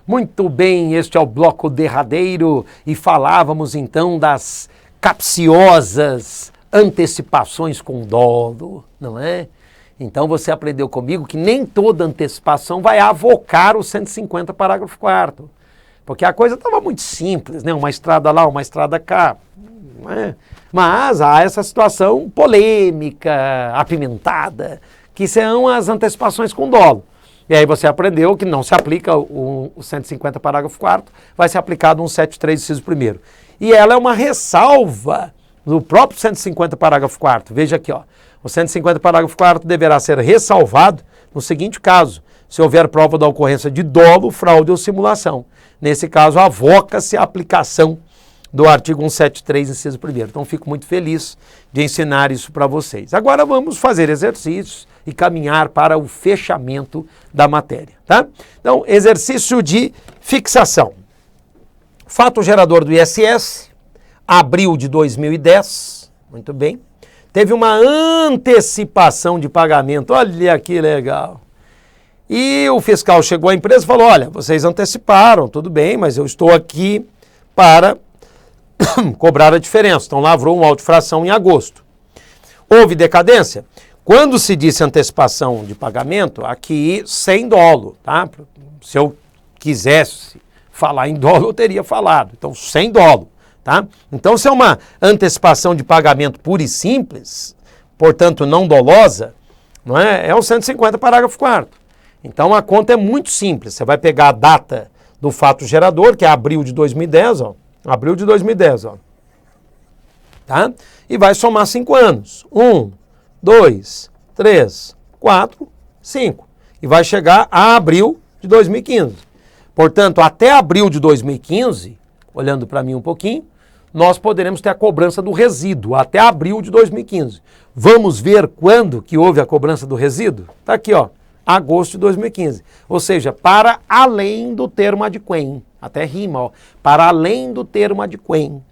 Muito bem, este é o bloco derradeiro e falávamos então das capciosas antecipações com dolo, não é? Então você aprendeu comigo que nem toda antecipação vai avocar o 150 parágrafo 4º, porque a coisa estava muito simples, né? Uma estrada lá, uma estrada cá, não é? Mas há essa situação polêmica, apimentada, que são as antecipações com dolo. E aí você aprendeu que não se aplica o 150 parágrafo 4º, vai ser aplicado um 173, inciso 1º. E ela é uma ressalva do próprio 150 parágrafo 4º. Veja aqui, ó. O 150 parágrafo 4º deverá ser ressalvado no seguinte caso: se houver prova da ocorrência de dolo, fraude ou simulação. Nesse caso, avoca-se a aplicação do artigo 173, inciso 1º. Então, fico muito feliz de ensinar isso para vocês. Agora vamos fazer exercícios e caminhar para o fechamento da matéria, tá? Então, exercício de fixação. Fato gerador do ISS, abril de 2010, muito bem. Teve uma antecipação de pagamento, olha que legal. E o fiscal chegou à empresa e falou, olha, vocês anteciparam, tudo bem, mas eu estou aqui para cobrar a diferença. Então, lavrou uma auto-infração em agosto. Houve decadência? Quando se disse antecipação de pagamento, aqui sem dolo, tá? Se eu quisesse falar em dolo, eu teria falado. Então, sem dolo, tá? Então, se é uma antecipação de pagamento pura e simples, portanto, não dolosa, não é? É o 150 parágrafo 4º. Então, a conta é muito simples. Você vai pegar a data do fato gerador, que é abril de 2010, ó. Abril de 2010, ó. Tá? E vai somar 5 anos. 1, 2, 3, 4, 5. E vai chegar a abril de 2015. Portanto, até abril de 2015, olhando para mim um pouquinho, nós poderemos ter a cobrança do resíduo, até abril de 2015. Vamos ver quando que houve a cobrança do resíduo? Está aqui, ó, agosto de 2015. Ou seja, para além do termo adquem. Até rima, ó. Para além do termo adquem.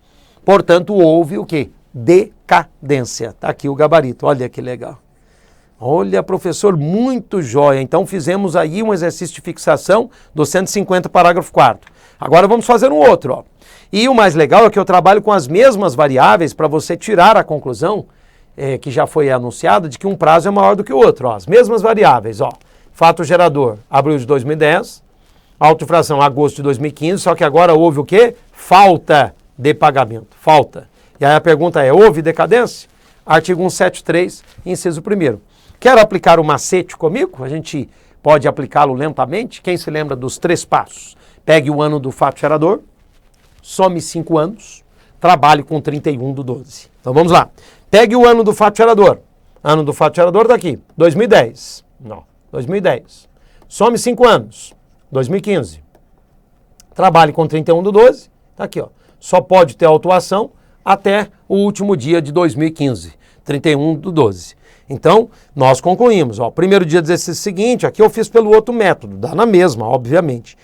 Portanto, houve o quê? Decadência. Está aqui o gabarito, olha que legal. Olha, professor, muito jóia. Então, fizemos aí um exercício de fixação do 150 parágrafo 4º. Agora vamos fazer um outro, ó. E o mais legal é que eu trabalho com as mesmas variáveis para você tirar a conclusão, que já foi anunciada, de que um prazo é maior do que o outro. Ó. As mesmas variáveis, ó. Fato gerador, abril de 2010, auto-infração, agosto de 2015, só que agora houve o quê? Falta de pagamento. Falta. E aí a pergunta é, houve decadência? Artigo 173, inciso 1º. Quer aplicar o macete comigo? A gente pode aplicá-lo lentamente. Quem se lembra dos 3 passos? Pegue o ano do fato gerador, some 5 anos, trabalhe com 31/12. Então vamos lá. Pegue o ano do fato gerador. Ano do fato gerador está aqui, 2010. Não, 2010. Some 5 anos, 2015. Trabalhe com 31/12. Está aqui, ó. Só pode ter autuação até o último dia de 2015, 31/12. Então, nós concluímos, ó, primeiro dia do exercício seguinte, aqui eu fiz pelo outro método, dá na mesma, obviamente.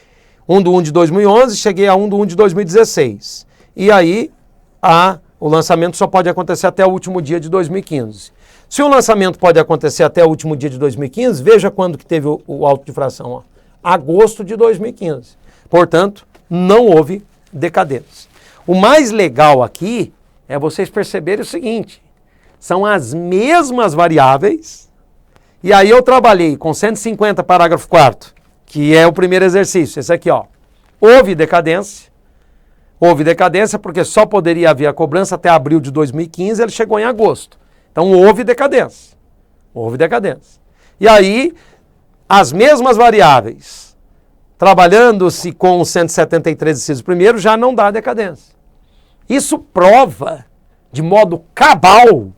1/1 de 2011, cheguei a 1/1 de 2016. E aí, o lançamento só pode acontecer até o último dia de 2015. Se o lançamento pode acontecer até o último dia de 2015, veja quando que teve o auto de infração, ó. Agosto de 2015. Portanto, não houve decadência. O mais legal aqui é vocês perceberem o seguinte, são as mesmas variáveis, e aí eu trabalhei com 150 parágrafo 4º, que é o primeiro exercício, esse aqui, ó. Houve decadência porque só poderia haver a cobrança até abril de 2015, ele chegou em agosto. Então houve decadência. E aí, as mesmas variáveis, trabalhando-se com o 173, inciso 1º, já não dá decadência. Isso prova, de modo cabal,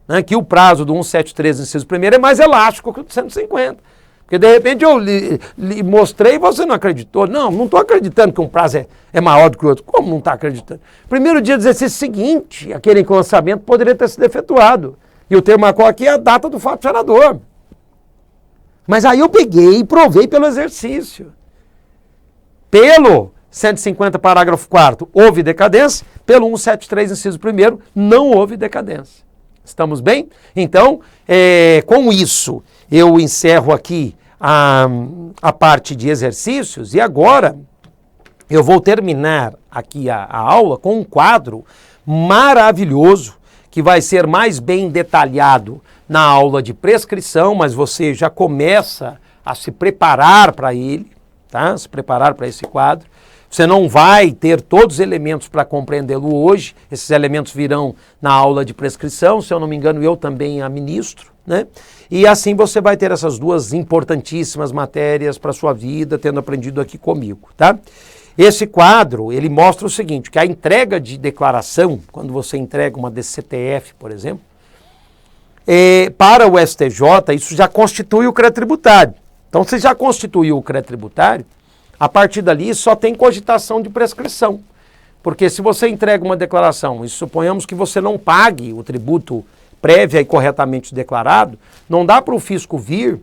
né, que o prazo do 173, inciso 1º, é mais elástico que o do 150. Porque, de repente, eu lhe mostrei e você não acreditou. Não estou acreditando que um prazo é maior do que o outro. Como não está acreditando? Primeiro dia do exercício seguinte, aquele lançamento poderia ter sido efetuado. E o termo marcou aqui a data do fato gerador. Mas aí eu peguei e provei pelo exercício. Pelo 150, parágrafo 4º, houve decadência. Pelo 173, inciso 1º, não houve decadência. Estamos bem? Então, com isso, eu encerro aqui a parte de exercícios e agora eu vou terminar aqui a aula com um quadro maravilhoso que vai ser mais bem detalhado na aula de prescrição, mas você já começa a se preparar para ele, tá? Se preparar para esse quadro. Você não vai ter todos os elementos para compreendê-lo hoje, esses elementos virão na aula de prescrição, se eu não me engano eu também a ministro, né? E assim você vai ter essas duas importantíssimas matérias para a sua vida, tendo aprendido aqui comigo, tá? Esse quadro, ele mostra o seguinte, que a entrega de declaração, quando você entrega uma DCTF, por exemplo, para o STJ, isso já constitui o crédito tributário. Então, se já constituiu o crédito tributário, a partir dali só tem cogitação de prescrição. Porque se você entrega uma declaração e suponhamos que você não pague o tributo prévio e corretamente declarado, não dá para o fisco vir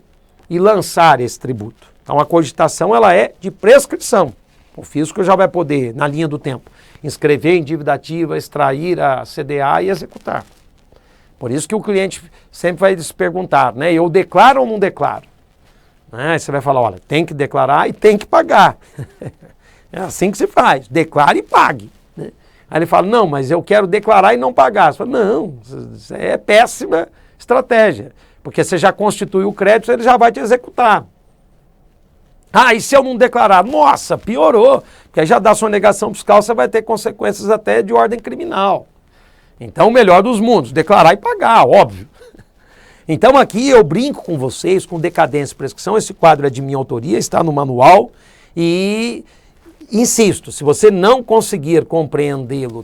e lançar esse tributo. Então a cogitação ela é de prescrição. O fisco já vai poder, na linha do tempo, inscrever em dívida ativa, extrair a CDA e executar. Por isso que o cliente sempre vai se perguntar, né? Eu declaro ou não declaro? Aí você vai falar, olha, tem que declarar e tem que pagar. É assim que se faz, declare e pague. Né? Aí ele fala, não, mas eu quero declarar e não pagar. Você fala, não, isso é péssima estratégia, porque você já constituiu o crédito, ele já vai te executar. Ah, e se eu não declarar? Nossa, piorou, porque aí já dá sonegação fiscal, você vai ter consequências até de ordem criminal. Então, o melhor dos mundos, declarar e pagar, óbvio. Então aqui eu brinco com vocês com decadência e prescrição, esse quadro é de minha autoria, está no manual e insisto, se você não conseguir compreendê-lo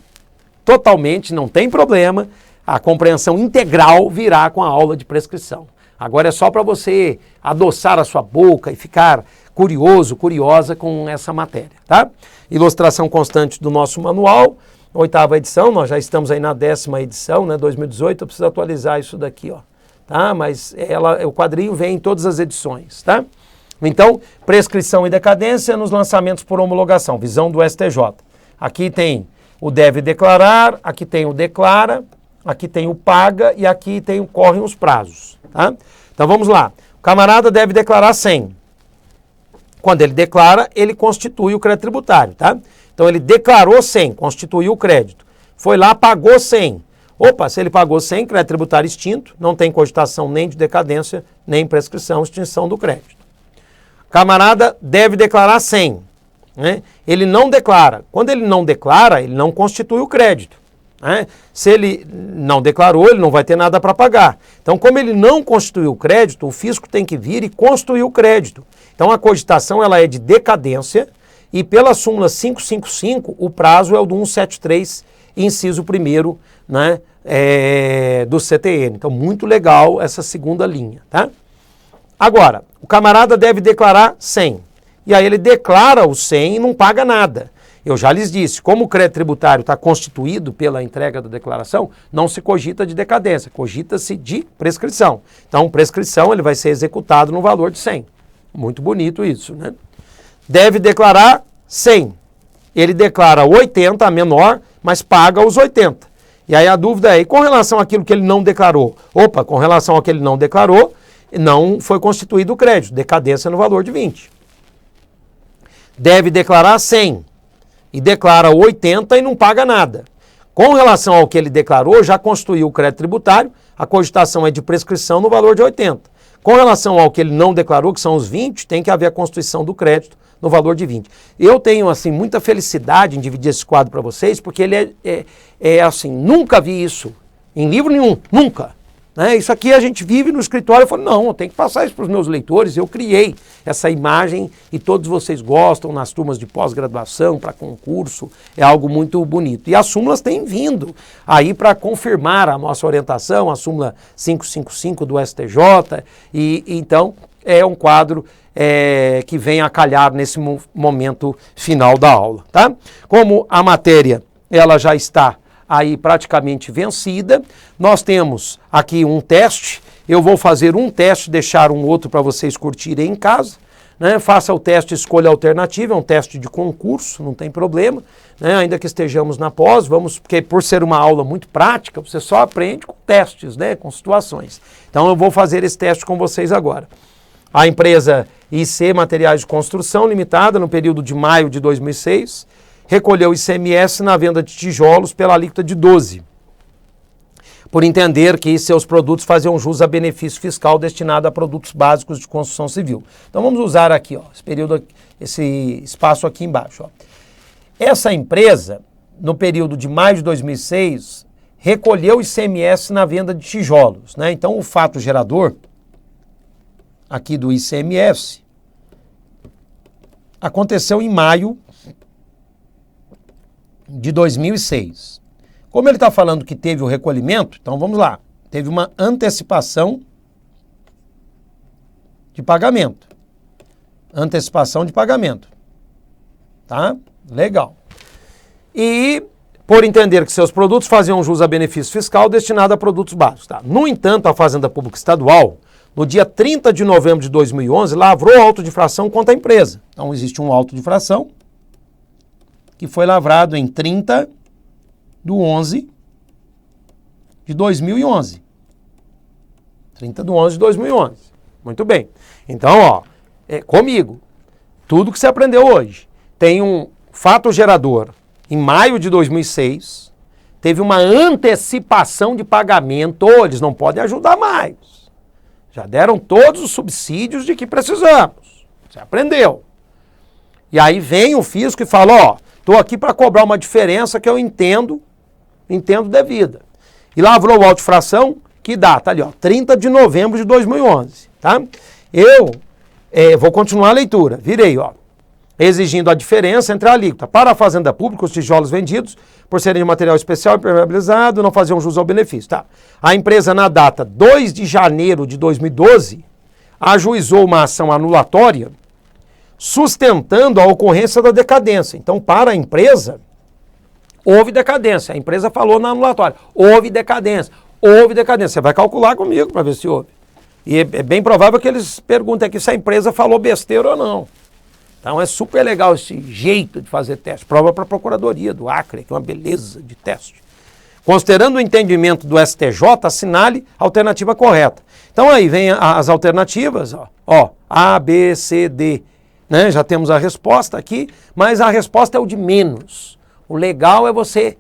totalmente, não tem problema, a compreensão integral virá com a aula de prescrição. Agora é só para você adoçar a sua boca e ficar curioso, curiosa com essa matéria, tá? Ilustração constante do nosso manual, 8ª edição, nós já estamos aí na 10ª edição, né, 2018, eu preciso atualizar isso daqui, ó. Tá? Mas o quadrinho vem em todas as edições, tá? Então, prescrição e decadência nos lançamentos por homologação, visão do STJ. Aqui tem o deve declarar, aqui tem o declara, aqui tem o paga e aqui tem o correm os prazos, tá? Então vamos lá. O camarada deve declarar 100. Quando ele declara, ele constitui o crédito tributário, tá? Então ele declarou 100, constituiu o crédito. Foi lá, pagou 100. Opa, se ele pagou 100, crédito tributário extinto, não tem cogitação nem de decadência, nem prescrição, extinção do crédito. Camarada deve declarar 100. Né? Ele não declara. Quando ele não declara, ele não constitui o crédito. Né? Se ele não declarou, ele não vai ter nada para pagar. Então, como ele não constituiu o crédito, o fisco tem que vir e constituir o crédito. Então, a cogitação ela é de decadência e pela súmula 555, o prazo é o do 173, inciso 1º, né? Do CTN. Então, muito legal essa segunda linha, tá? Agora, o camarada deve declarar 100. E aí ele declara o 100 e não paga nada. Eu já lhes disse, como o crédito tributário está constituído pela entrega da declaração, não se cogita de decadência, cogita-se de prescrição. Então, prescrição ele vai ser executado no valor de 100. Muito bonito isso, né? Deve declarar 100. Ele declara 80, a menor, mas paga os 80. E aí a dúvida é, e com relação àquilo que ele não declarou? Opa, com relação ao que ele não declarou, não foi constituído o crédito, decadência no valor de 20. Deve declarar 100 e declara 80 e não paga nada. Com relação ao que ele declarou, já constituiu o crédito tributário, a cogitação é de prescrição no valor de 80. Com relação ao que ele não declarou, que são os 20, tem que haver a constituição do crédito no valor de 20. Eu tenho, assim, muita felicidade em dividir esse quadro para vocês, porque ele assim, nunca vi isso em livro nenhum, nunca. Né? Isso aqui a gente vive no escritório, eu falo, não, eu tenho que passar isso para os meus leitores, eu criei essa imagem e todos vocês gostam nas turmas de pós-graduação, para concurso, é algo muito bonito. E as súmulas têm vindo aí para confirmar a nossa orientação, a súmula 555 do STJ, e então é um quadro que vem a calhar nesse momento final da aula, tá? Como a matéria ela já está aí praticamente vencida, nós temos aqui um teste, eu vou fazer um teste, deixar um outro para vocês curtirem em casa, né? Faça o teste, escolha a alternativa, é um teste de concurso, não tem problema, né? Ainda que estejamos na pós, porque por ser uma aula muito prática, você só aprende com testes, né? Com situações. Então eu vou fazer esse teste com vocês agora. A empresa IC Materiais de Construção Limitada, no período de maio de 2006, recolheu ICMS na venda de tijolos pela alíquota de 12%, por entender que seus produtos faziam jus a benefício fiscal destinado a produtos básicos de construção civil. Então vamos usar aqui, ó, esse espaço aqui embaixo. Ó. Essa empresa, no período de maio de 2006, recolheu ICMS na venda de tijolos, né? Então o fato gerador aqui do ICMS aconteceu em maio de 2006. Como ele está falando que teve o recolhimento, então vamos lá. Teve uma antecipação de pagamento. Antecipação de pagamento. Tá? Legal. E por entender que seus produtos faziam jus a benefício fiscal destinado a produtos básicos. Tá? No entanto, a Fazenda Pública Estadual, no dia 30 de novembro de 2011, lavrou auto de infração contra a empresa. Então existe um auto de infração que foi lavrado em 30/11 de 2011. 30/11 de 2011. Muito bem. Então, ó, comigo, tudo que você aprendeu hoje. Tem um fato gerador em maio de 2006, teve uma antecipação de pagamento, eles não podem ajudar mais. Já deram todos os subsídios de que precisamos. Você aprendeu. E aí vem o fisco e fala, ó, estou aqui para cobrar uma diferença que eu entendo devida. E lavrou o auto de infração, que data ali, ó, 30 de novembro de 2011, tá? Eu vou continuar a leitura, virei, ó, exigindo a diferença entre a alíquota. Para a Fazenda Pública, os tijolos vendidos, por serem de material especial impermeabilizado, não faziam jus ao benefício, tá? A empresa, na data 2 de janeiro de 2012, ajuizou uma ação anulatória, sustentando a ocorrência da decadência. Então, para a empresa, houve decadência. A empresa falou na anulatória, houve decadência. Você vai calcular comigo para ver se houve. E é bem provável que eles perguntem aqui se a empresa falou besteira ou não. Então é super legal esse jeito de fazer teste. Prova para a Procuradoria do Acre, que é uma beleza de teste. Considerando o entendimento do STJ, assinale a alternativa correta. Então aí vem as alternativas, ó, A, B, C, D. Né? Já temos a resposta aqui, mas a resposta é o de menos. O legal é você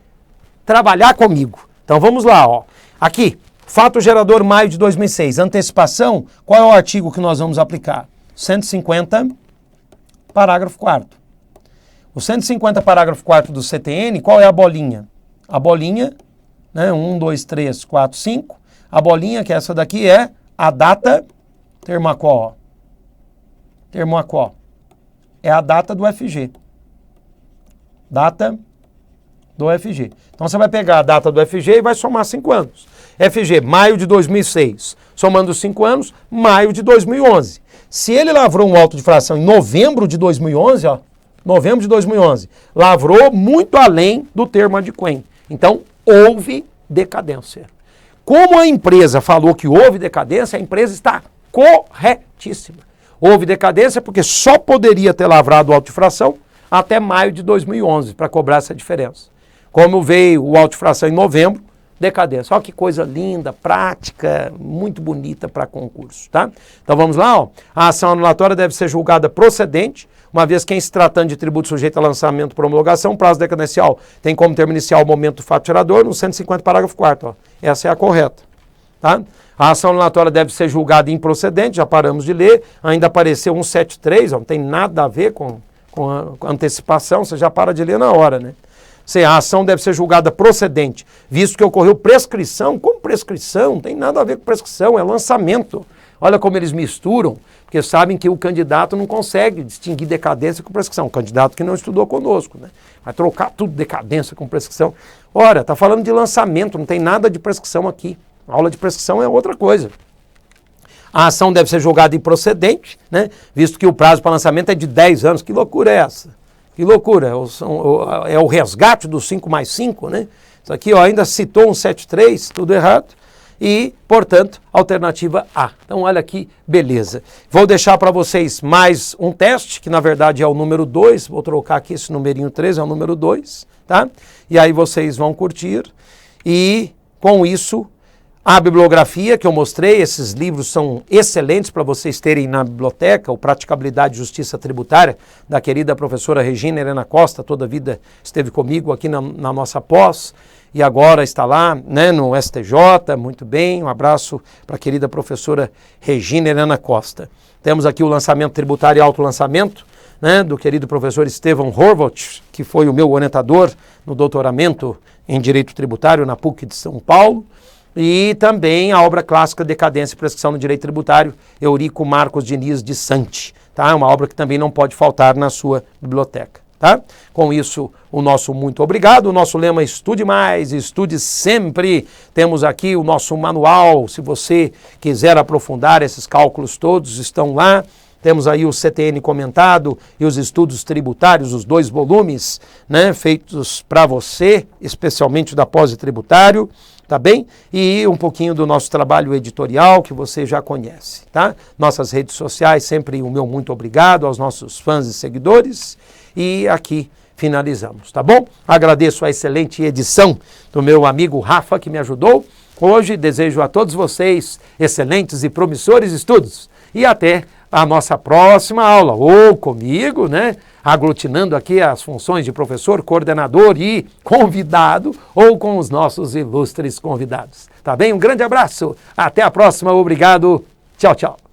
trabalhar comigo. Então vamos lá, ó. Aqui, fato gerador maio de 2006, antecipação, qual é o artigo que nós vamos aplicar? 150, parágrafo 4º. O 150, parágrafo 4º do CTN, qual é a bolinha? A bolinha, né, 1, 2, 3, 4, 5. A bolinha, que é essa daqui, é a data termoacó. Termoacó. É a data do FG. Data do FG. Então você vai pegar a data do FG e vai somar 5 anos. FG, maio de 2006. Somando os 5 anos, maio de 2011. Se ele lavrou um auto de infração em novembro de 2011, ó, novembro de 2011, lavrou muito além do termo adquem. Então, houve decadência. Como a empresa falou que houve decadência, a empresa está corretíssima. Houve decadência porque só poderia ter lavrado o auto de infração até maio de 2011 para cobrar essa diferença. Como veio o auto de infração em novembro, decadência. Olha que coisa linda, prática, muito bonita para concurso, tá? Então vamos lá, ó. A ação anulatória deve ser julgada procedente, uma vez que em se tratando de tributo sujeito a lançamento por homologação, prazo decadencial tem como termo inicial o momento do fato gerador, no 150, parágrafo 4º, ó. Essa é a correta, tá? A ação anulatória deve ser julgada improcedente, já paramos de ler, ainda apareceu 173, ó, não tem nada a ver com a antecipação, você já para de ler na hora, né? A ação deve ser julgada procedente, visto que ocorreu prescrição. Como prescrição? Não tem nada a ver com prescrição, é lançamento. Olha como eles misturam, porque sabem que o candidato não consegue distinguir decadência com prescrição. O candidato que não estudou conosco, né? Vai trocar tudo decadência com prescrição. Ora, está falando de lançamento, não tem nada de prescrição aqui. A aula de prescrição é outra coisa. A ação deve ser julgada improcedente, né? Visto que o prazo para lançamento é de 10 anos. Que loucura é essa? Que loucura, é o resgate dos 5 mais 5, né? Isso aqui, ó, ainda citou um 73, tudo errado. E, portanto, alternativa A. Então, olha aqui, beleza. Vou deixar para vocês mais um teste, que na verdade é o número 2. Vou trocar aqui esse numerinho 3, é o número 2, tá? E aí vocês vão curtir. E, com isso, A bibliografia que eu mostrei, esses livros são excelentes para vocês terem na biblioteca, o Praticabilidade e Justiça Tributária, da querida professora Regina Helena Costa, toda a vida esteve comigo aqui na nossa pós, e agora está lá, né, no STJ, muito bem, um abraço para a querida professora Regina Helena Costa. Temos aqui o lançamento tributário e autolançamento, né, do querido professor Estevão Horvath, que foi o meu orientador no doutoramento em Direito Tributário na PUC de São Paulo, e também a obra clássica Decadência e Prescrição no Direito Tributário, Eurico Marcos Diniz de Santi, tá? Uma obra que também não pode faltar na sua biblioteca, tá? Com isso, o nosso muito obrigado. O nosso lema: estude mais, estude sempre. Temos aqui o nosso manual, se você quiser aprofundar esses cálculos todos, estão lá. Temos aí o CTN comentado e os estudos tributários, os 2 volumes, né, feitos para você, especialmente da pós-tributário, tá bem? E um pouquinho do nosso trabalho editorial, que você já conhece, tá? Nossas redes sociais, sempre o meu muito obrigado aos nossos fãs e seguidores. E aqui finalizamos, tá bom? Agradeço a excelente edição do meu amigo Rafa, que me ajudou. Hoje desejo a todos vocês excelentes e promissores estudos. E até a nossa próxima aula, ou comigo, né, aglutinando aqui as funções de professor, coordenador e convidado, ou com os nossos ilustres convidados. Tá bem? Um grande abraço, até a próxima, obrigado, tchau, tchau.